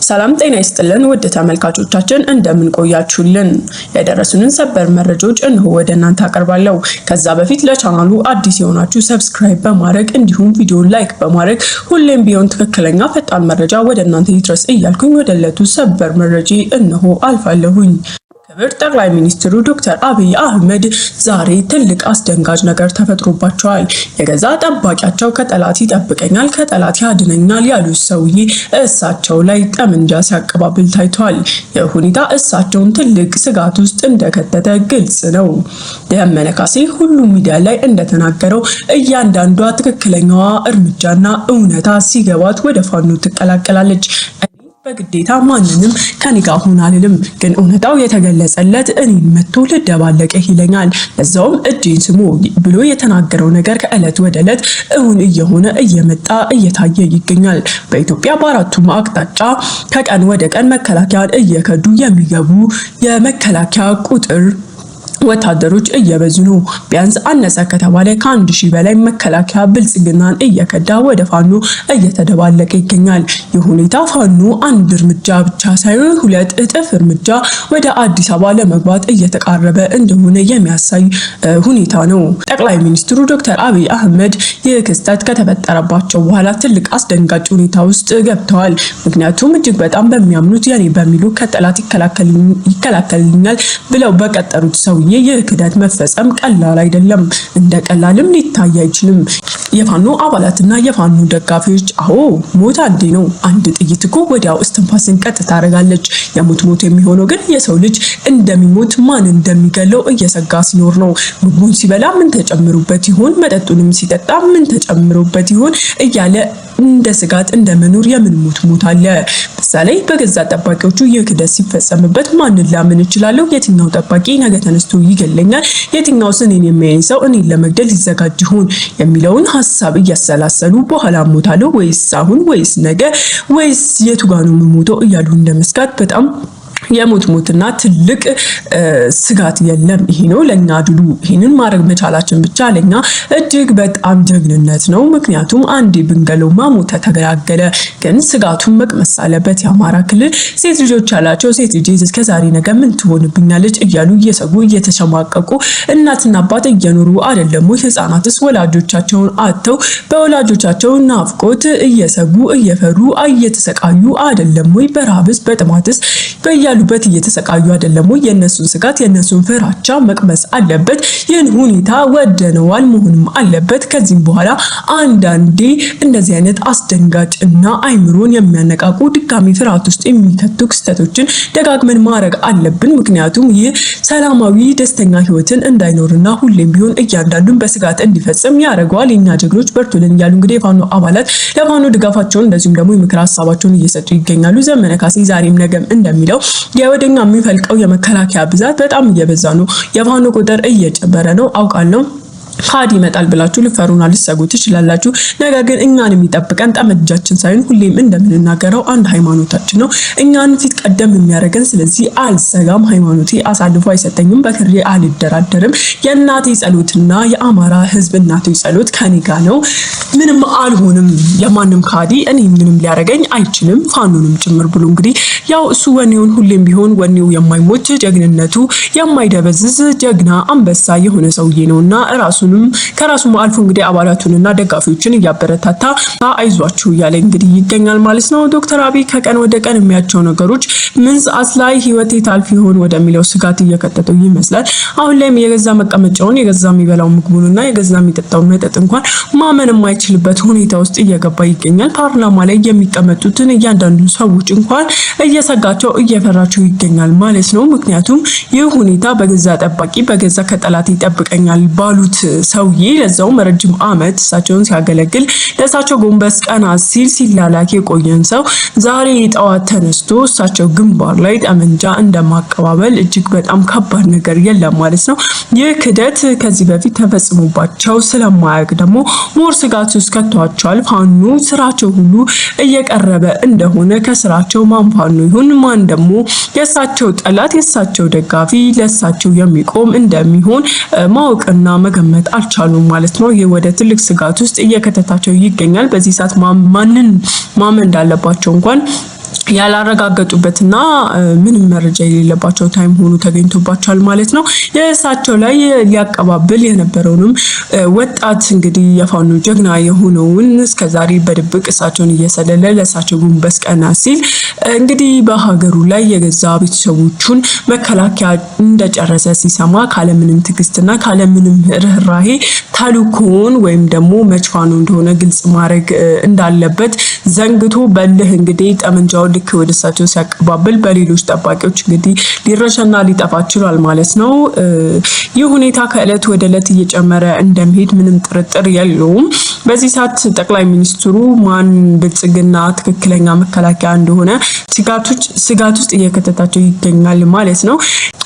ሰላም ጤና ይስጥልን ውድ ተመልካቾቻችን እንደምን ቆያችሁልን? የደረሱንን ሰበር መረጃዎች እነሆ ወደ እናንተ አቀርባለሁ። ከዛ በፊት ለቻናሉ አዲስ የሆናችሁ ሰብስክራይብ በማድረግ እንዲሁም ቪዲዮን ላይክ በማድረግ ሁሌም ቢሆን ትክክለኛ ፈጣን መረጃ ወደ እናንተ ይድረስ እያልኩኝ ወደ ዕለቱ ሰበር መረጃ እነሆ አልፋለሁኝ። ክብር ጠቅላይ ሚኒስትሩ ዶክተር አብይ አህመድ ዛሬ ትልቅ አስደንጋጭ ነገር ተፈጥሮባቸዋል። የገዛ ጠባቂያቸው ከጠላት ይጠብቀኛል ከጠላት ያድነኛል ያሉት ሰውዬ እሳቸው ላይ ጠመንጃ ሲያቀባብል ታይቷል። የሁኔታ እሳቸውን ትልቅ ስጋት ውስጥ እንደከተተ ግልጽ ነው። ደመነ ካሴ ሁሉም ሚዲያ ላይ እንደተናገረው እያንዳንዷ ትክክለኛዋ እርምጃና እውነታ ሲገባት ወደ ፋኖ ትቀላቀላለች። በግዴታ ማንንም ከኔ ጋር ሆነ አልልም፣ ግን እውነታው የተገለጸለት እኔን መጥቶ ልደባለቀ ይለኛል፣ ለዛውም እጄን ስሙ ብሎ የተናገረው ነገር ከዕለት ወደ ዕለት እውን እየሆነ እየመጣ እየታየ ይገኛል። በኢትዮጵያ በአራቱም አቅጣጫ ከቀን ወደ ቀን መከላከያን እየከዱ የሚገቡ የመከላከያ ቁጥር ወታደሮች እየበዙ ነው። ቢያንስ አነሰ ከተባለ ከ1000 በላይ መከላከያ ብልጽግናን እየከዳ ወደ ፋኖ እየተደባለቀ ይገኛል። የሁኔታ ፋኖ አንድ እርምጃ ብቻ ሳይሆን 2 እጥፍ እርምጃ ወደ አዲስ አበባ ለመግባት እየተቃረበ እንደሆነ የሚያሳይ ሁኔታ ነው። ጠቅላይ ሚኒስትሩ ዶክተር አብይ አህመድ ይህ ክስተት ከተፈጠረባቸው በኋላ ትልቅ አስደንጋጭ ሁኔታ ውስጥ ገብተዋል። ምክንያቱም እጅግ በጣም በሚያምኑት የኔ በሚሉ ከጠላት ይከላከልኛል ብለው በቀጠሩት ሰው የክህደት መፈጸም ቀላል አይደለም። እንደ ቀላልም ሊታይ አይችልም። የፋኖ አባላትና የፋኖ ደጋፊዎች ሞት አንዴ ነው። አንድ ጥይት እኮ ወዲያው እስትንፋስን ቀጥ ታደርጋለች። የሞት የሚሆነው ግን የሰው ልጅ እንደሚሞት ማን እንደሚገለው እየሰጋ ሲኖር ነው። ምግቡን ሲበላ ምን ተጨምሮበት ይሆን፣ መጠጡንም ሲጠጣ ምን ተጨምሮበት ይሆን እያለ እንደ ስጋት እንደ መኖር የምንሞት አለ። በዛ ላይ በገዛ ጠባቂዎቹ የክህደት ሲፈጸምበት ማንን ላምን እችላለሁ? የትኛው ጠባቂ ነገ ተነስቶ ይገለኛል? የትኛው እኔን የሚያይ ሰው እኔን ለመግደል ይዘጋጅ ይሆን የሚለውን ሐሳብ እያሰላሰሉ በኋላ ሞታለሁ ወይስ አሁን ወይስ ነገ ወይስ የቱ ጋር ነው የምሞተው እያሉ እንደመስጋት በጣም የሞትና ትልቅ ስጋት የለም። ይሄ ነው ለኛ ድሉ። ይሄንን ማድረግ መቻላችን ብቻ ለኛ እጅግ በጣም ጀግንነት ነው። ምክንያቱም አንዴ ብንገለውማ ሞተ ተገላገለ። ግን ስጋቱን መቅመስ አለበት። የአማራ ክልል ሴት ልጆች ያላቸው ሴት ልጅ እስከ ዛሬ ነገ ምን ትሆንብኛለች እያሉ እየሰጉ እየተሸማቀቁ እናትና አባት እየኖሩ አይደለም ወይ? ህፃናትስ ወላጆቻቸውን አጥተው በወላጆቻቸው ናፍቆት እየሰጉ እየፈሩ እየተሰቃዩ አይደለም ወይ? በረሃብስ በጥማትስ ያሉበት እየተሰቃዩ አይደለም ወይ? የነሱን ስጋት የነሱን ፍራቻ መቅመስ አለበት። ይህን ሁኔታ ወደነዋል መሆንም አለበት። ከዚህም በኋላ አንዳንዴ እንደዚህ አይነት አስደንጋጭና አይምሮን የሚያነቃቁ ድጋሚ ፍርሃት ውስጥ የሚከቱ ክስተቶችን ደጋግመን ማድረግ አለብን። ምክንያቱም ይህ ሰላማዊ ደስተኛ ህይወትን እንዳይኖርና ሁሌም ቢሆን እያንዳንዱን በስጋት እንዲፈጽም ያደርገዋል። የኛ ጀግኖች በርቱልን እያሉ እንግዲህ የፋኖ አባላት ለፋኖ ድጋፋቸውን እንደዚሁም ደግሞ የምክር ሀሳባቸውን እየሰጡ ይገኛሉ። ዘመነ ካሴ ዛሬም ነገም እንደሚለው የወደኛ የሚፈልቀው የመከላከያ ብዛት በጣም እየበዛ ነው። የፋኖ ቁጥር እየጨመረ ነው። አውቃለሁ ካድ ይመጣል ብላችሁ ልፈሩና ልትሰጉ ትችላላችሁ። ነገር ግን እኛን የሚጠብቀን ጠመንጃችን ሳይሆን ሁሌም እንደምንናገረው አንድ ሃይማኖታችን ነው እኛን ፊት ቀደም የሚያደርገን። ስለዚህ አልሰጋም፣ ሃይማኖቴ አሳልፎ አይሰጠኝም፣ በክሬ አልደራደርም። የእናቴ ጸሎትና የአማራ ህዝብ እናቴ ጸሎት ከኔ ጋር ነው። ምንም አልሆንም ለማንም ካዲ እኔ ምንም ሊያደርገኝ አይችልም፣ ፋኖንም ጭምር ብሎ እንግዲህ ያው እሱ ወኔውን ሁሌም ቢሆን ወኔው የማይሞት ጀግንነቱ የማይደበዝዝ ጀግና አንበሳ የሆነ ሰውዬ ነውና ራሱንም ከራሱም አልፎ እንግዲህ አባላቱንና ደጋፊዎችን እያበረታታ አይዟችሁ እያለ እንግዲህ ይገኛል ማለት ነው። ዶክተር አብይ ከቀን ወደ ቀን የሚያቸው ነገሮች ምን ሰዓት ላይ ህይወቴ ታልፍ ይሆን ወደሚለው ስጋት እየከተተው ይመስላል። አሁን ላይም የገዛ መቀመጫውን የገዛ የሚበላው ምግቡንና የገዛ የሚጠጣው መጠጥ እንኳን ማመን የማይችልበት ሁኔታ ውስጥ እየገባ ይገኛል። ፓርላማ ላይ የሚቀመጡትን እያንዳንዱ ሰዎች እንኳን እየሰጋቸው እየፈራቸው ይገኛል ማለት ነው። ምክንያቱም ይህ ሁኔታ በገዛ ጠባቂ በገዛ ከጠላት ይጠብቀኛል ባሉት ሰውዬ ለዛውም ረጅም ዓመት እሳቸውን ሲያገለግል ለእሳቸው ጎንበስ ቀና ሲል ሲላላክ የቆየን ሰው ዛሬ ጠዋት ተነስቶ እሳቸው ግንባር ላይ ጠመንጃ እንደማቀባበል እጅግ በጣም ከባድ ነገር የለም ማለት ነው። ይህ ክደት ከዚህ በፊት ተፈጽሞባቸው ስለማያውቅ ደግሞ ሞር ስጋት ውስጥ ከቷቸዋል። ፋኖ ስራቸው ሁሉ እየቀረበ እንደሆነ ከስራቸው ማን ፋኖ ይሁን ማን ደግሞ የእሳቸው ጠላት የእሳቸው ደጋፊ ለእሳቸው የሚቆም እንደሚሆን ማወቅና መገመት አልቻሉም ማለት ነው። ይህ ወደ ትልቅ ስጋት ውስጥ እየከተታቸው ይገኛል። በዚህ ሰዓት ማንን ማመን እንዳለባቸው እንኳን ያላረጋገጡበትና ምንም መረጃ የሌለባቸው ታይም ሆኖ ተገኝቶባቸዋል ማለት ነው። የእሳቸው ላይ ሊያቀባብል የነበረውንም ወጣት እንግዲህ የፋኖ ጀግና የሆነውን እስከዛሬ በድብቅ እሳቸውን እየሰለለ ለእሳቸው ጉንበስ ቀና ሲል እንግዲህ በሀገሩ ላይ የገዛ ቤተሰቦቹን መከላከያ እንደጨረሰ ሲሰማ ካለምንም ትዕግስትና ካለምንም ርህራሄ ታልኮን ወይም ደግሞ መጭፋኑ እንደሆነ ግልጽ ማድረግ እንዳለበት ዘንግቶ በልህ እንግዲህ ጠመንጃውን ልክ ወደ እሳቸው ሲያቀባብል በሌሎች ጠባቂዎች እንግዲህ ሊረሸና ሊጠፋ ችሏል ማለት ነው። ይህ ሁኔታ ከእለት ወደ እለት እየጨመረ እንደሚሄድ ምንም ጥርጥር የለውም። በዚህ ሰዓት ጠቅላይ ሚኒስትሩ ማን ብልጽግና ትክክለኛ መከላከያ እንደሆነ ስጋት ውስጥ እየከተታቸው ይገኛል ማለት ነው።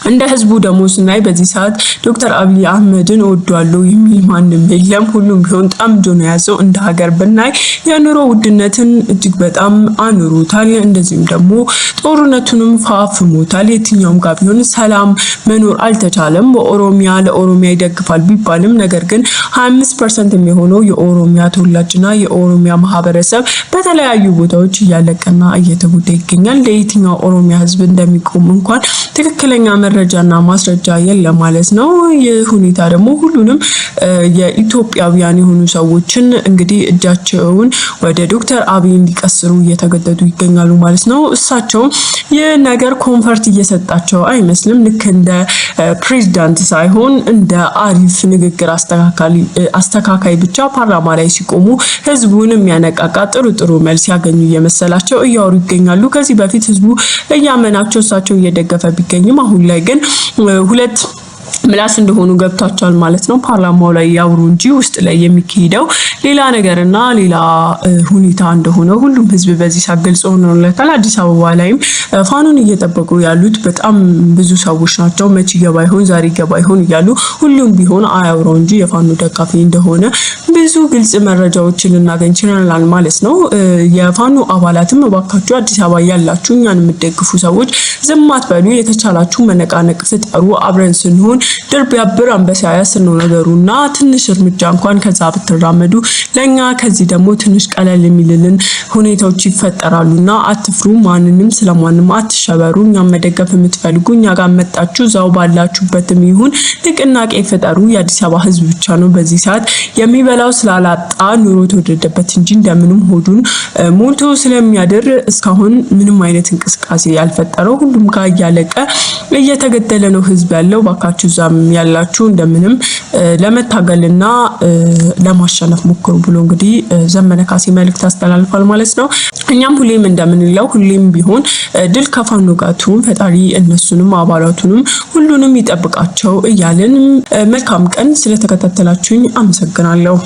እንደ ህዝቡ ደግሞ ስናይ በዚህ ሰዓት ዶክተር አብይ አህመድን እወዳለሁ የሚል ማንም የለም። ሁሉም ቢሆን ጠምዶ ነው ያዘው። እንደ ሀገር ብናይ የኑሮ ውድነትን እጅግ በጣም አኑሮታል። እንደዚህም ደግሞ ጦርነቱንም ፋፍሞታል። የትኛውም ጋር ቢሆን ሰላም መኖር አልተቻለም። ለኦሮሚያ ይደግፋል ቢባልም ነገር ግን 25% የሚሆነው የኦሮሚያ ተወላጅና የኦሮሚያ ማህበረሰብ በተለያዩ ቦታዎች እያለቀና እየተጎዳ ይገኛል። ለየትኛው ኦሮሚያ ህዝብ እንደሚቆም እንኳን ትክክለኛ መረጃና ማስረጃ የለም ማለት ነው። ይህ ሁኔታ ደግሞ ሁሉንም የኢትዮጵያውያን የሆኑ ሰዎችን እንግዲህ እጃቸውን ወደ ዶክተር አብይ እንዲቀስሩ እየተገደዱ ይገኛሉ ማለት ነው። እሳቸው ይህ ነገር ኮንፈርት እየሰጣቸው አይመስልም። ልክ እንደ ፕሬዝዳንት ሳይሆን እንደ አሪፍ ንግግር አስተካካይ ብቻ ፓርላማ ላይ ሲቆሙ ህዝቡን የሚያነቃቃ ጥሩ መልስ ያገኙ እየመሰላቸው እያወሩ ይገኛሉ። ከዚህ በፊት ህዝቡ እያመናቸው እሳቸው እየደገፈ ቢገኝም አሁን ላይ ግን ሁለት ምላስ እንደሆኑ ገብቷቸዋል ማለት ነው። ፓርላማው ላይ ያውሩ እንጂ ውስጥ ላይ የሚካሄደው ሌላ ነገርና ሌላ ሁኔታ እንደሆነ ሁሉም ህዝብ በዚህ ሳገልጾ ሆኖለታል። አዲስ አበባ ላይም ፋኖን እየጠበቁ ያሉት በጣም ብዙ ሰዎች ናቸው። መቼ ገባ ይሆን ዛሬ ገባ ይሆን እያሉ ሁሉም ቢሆን አያውራው እንጂ የፋኖ ደጋፊ እንደሆነ ብዙ ግልጽ መረጃዎችን ልናገኝ ይችላል ማለት ነው። የፋኖ አባላትም እባካችሁ አዲስ አበባ ያላችሁ እኛን የምትደግፉ ሰዎች ዝም አትበሉ፣ የተቻላችሁ መነቃነቅ ፍጠሩ። አብረን ስንሆን ድር ቢያብር አንበሳ ያስር ነው ነገሩና ትንሽ እርምጃ እንኳን ከዛ ብትራመዱ ለኛ ከዚህ ደግሞ ትንሽ ቀለል የሚልልን ሁኔታዎች ይፈጠራሉና አትፍሩ። ማንንም ስለማንም አትሸበሩ። እኛም መደገፍ የምትፈልጉ እኛ ጋር መጣችሁ ዛው ባላችሁበትም ይሁን ንቅናቄ ፍጠሩ። የአዲስ አበባ ህዝብ ብቻ ነው በዚህ ሰዓት የሚበላው ስላላጣ ኑሮ ተወደደበት እንጂ እንደምንም ሆዱን ሞልቶ ስለሚያድር እስካሁን ምንም አይነት እንቅስቃሴ ያልፈጠረው ሁሉም ጋር እያለቀ እየተገደለ ነው ህዝብ ያለው። ባካችሁ ዛም ያላችሁ እንደምንም ለመታገልና ለማሸነፍ ሞክሩ ብሎ እንግዲህ ዘመነ ካሴ መልእክት አስተላልፏል ማለት ነው። እኛም ሁሌም እንደምንለው ሁሌም ቢሆን ድል ከፋኖ ጋር ትሁን፣ ፈጣሪ እነሱንም አባላቱንም ሁሉንም ይጠብቃቸው እያልን መልካም ቀን ስለተከታተላችሁኝ አመሰግናለሁ።